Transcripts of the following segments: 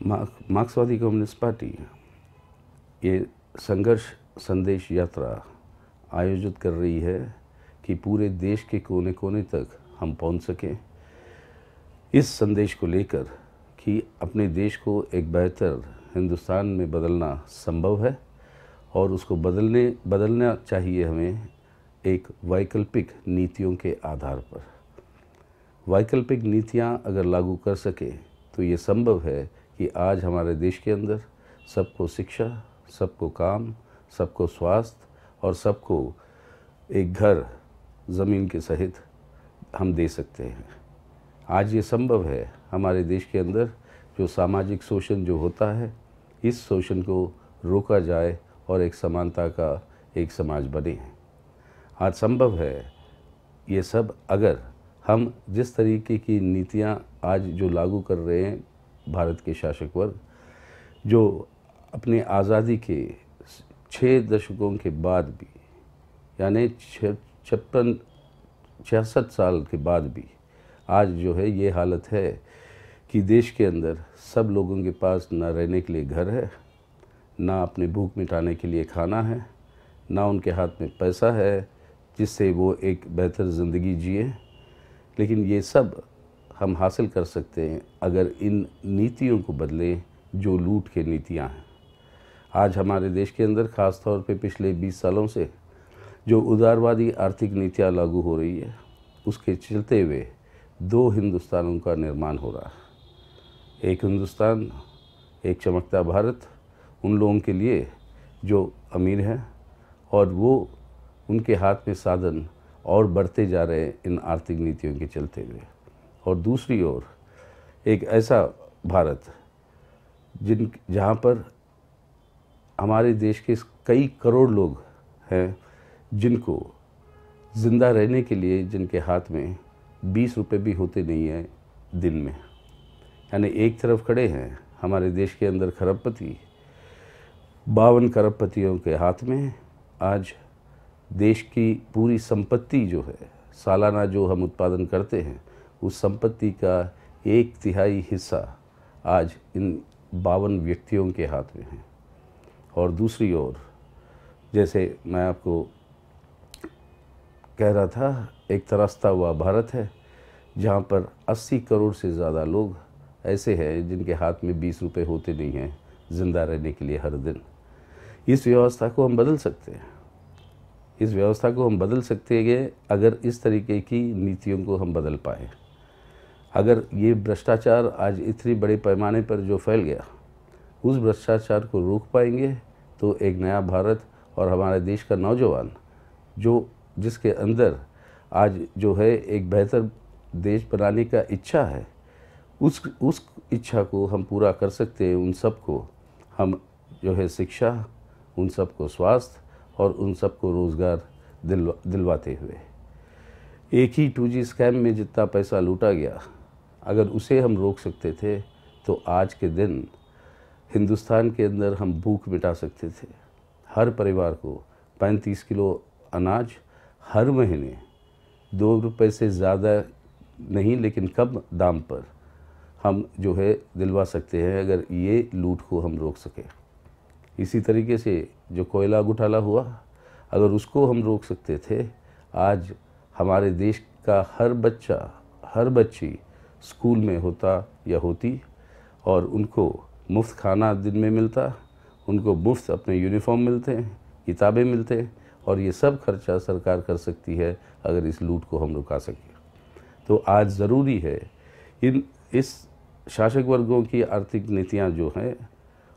मार्क्सवादी communist party ये संघर्ष संदेश यात्रा आयोजित कर रही है कि पूरे देश के कोने कोने तक हम पहुंच सकें इस संदेश को लेकर कि अपने देश को एक बेहतर हिंदुस्तान में बदलना संभव है और उसको बदलना चाहिए हमें एक वैकल्पिक नीतियों के आधार पर। वैकल्पिक नीतियां अगर लागू कर सके तो ये संभव है कि आज हमारे देश के अंदर सबको शिक्षा, सबको काम, सबको स्वास्थ्य और सबको एक घर ज़मीन के सहित हम दे सकते हैं। आज ये संभव है हमारे देश के अंदर जो सामाजिक शोषण जो होता है इस शोषण को रोका जाए और एक समानता का एक समाज बने। आज संभव है ये सब अगर हम जिस तरीके की नीतियां आज जो लागू कर रहे हैं भारत के शासक वर्ग, जो अपने आज़ादी के 6 दशकों के बाद भी यानी 66 साल के बाद भी आज जो है ये हालत है कि देश के अंदर सब लोगों के पास ना रहने के लिए घर है, ना अपने भूख मिटाने के लिए खाना है, ना उनके हाथ में पैसा है जिससे वो एक बेहतर ज़िंदगी जिए। लेकिन ये सब हम हासिल कर सकते हैं अगर इन नीतियों को बदलें जो लूट के नीतियां हैं। आज हमारे देश के अंदर ख़ास तौर पे पिछले 20 सालों से जो उदारवादी आर्थिक नीतियां लागू हो रही है उसके चलते हुए 2 हिंदुस्तानों का निर्माण हो रहा है। एक हिंदुस्तान, एक चमकता भारत उन लोगों के लिए जो अमीर हैं और वो उनके हाथ में साधन और बढ़ते जा रहे हैं इन आर्थिक नीतियों के चलते हुए, और दूसरी ओर एक ऐसा भारत जहाँ पर हमारे देश के कई करोड़ लोग हैं जिनको ज़िंदा रहने के लिए जिनके हाथ में 20 रुपए भी होते नहीं हैं दिन में। यानी एक तरफ खड़े हैं हमारे देश के अंदर खरबपति, 52 खरबपतियों के हाथ में आज देश की पूरी संपत्ति जो है, सालाना जो हम उत्पादन करते हैं उस संपत्ति का 1/3 हिस्सा आज इन 52 व्यक्तियों के हाथ में है। और दूसरी ओर जैसे मैं आपको कह रहा था, एक तरसता हुआ भारत है जहाँ पर 80 करोड़ से ज़्यादा लोग ऐसे हैं जिनके हाथ में 20 रुपए होते नहीं हैं ज़िंदा रहने के लिए हर दिन। इस व्यवस्था को हम बदल सकते हैं। इस व्यवस्था को हम बदल सकते हैं अगर इस तरीके की नीतियों को हम बदल पाएँ। अगर ये भ्रष्टाचार आज इतने बड़े पैमाने पर जो फैल गया उस भ्रष्टाचार को रोक पाएंगे तो एक नया भारत और हमारे देश का नौजवान जिसके अंदर आज जो है एक बेहतर देश बनाने का इच्छा है उस इच्छा को हम पूरा कर सकते हैं। उन सबको हम जो है शिक्षा, उन सबको स्वास्थ्य और उन सबको रोज़गार दिलवाते हुए। एक ही 2G स्कैम में जितना पैसा लूटा गया अगर उसे हम रोक सकते थे तो आज के दिन हिंदुस्तान के अंदर हम भूख मिटा सकते थे। हर परिवार को 35 किलो अनाज हर महीने 2 रुपए से ज़्यादा नहीं लेकिन कम दाम पर हम जो है दिलवा सकते हैं अगर ये लूट को हम रोक सकें। इसी तरीके से जो कोयला घोटाला हुआ अगर उसको हम रोक सकते थे आज हमारे देश का हर बच्चा, हर बच्ची स्कूल में होता या होती और उनको मुफ्त खाना दिन में मिलता, उनको मुफ्त अपने यूनिफॉर्म मिलते हैं, किताबें मिलते हैं और ये सब खर्चा सरकार कर सकती है अगर इस लूट को हम रुका सकें। तो आज ज़रूरी है इस शासक वर्गों की आर्थिक नीतियाँ जो हैं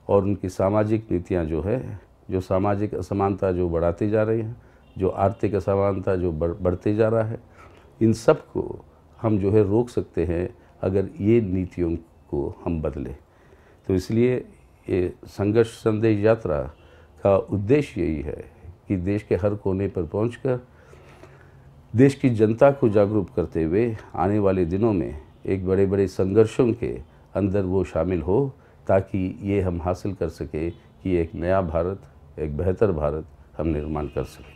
और उनकी सामाजिक नीतियाँ जो है, जो सामाजिक असमानता जो बढ़ाती जा रही हैं, जो आर्थिक असमानता जो बढ़ते जा रहा है, इन सब को हम जो है रोक सकते हैं अगर ये नीतियों को हम बदलें। तो इसलिए ये संघर्ष संदेश यात्रा का उद्देश्य यही है कि देश के हर कोने पर पहुंचकर देश की जनता को जागरूक करते हुए आने वाले दिनों में एक बड़े बड़े संघर्षों के अंदर वो शामिल हो ताकि ये हम हासिल कर सके कि एक नया भारत, एक बेहतर भारत हम निर्माण कर सकें।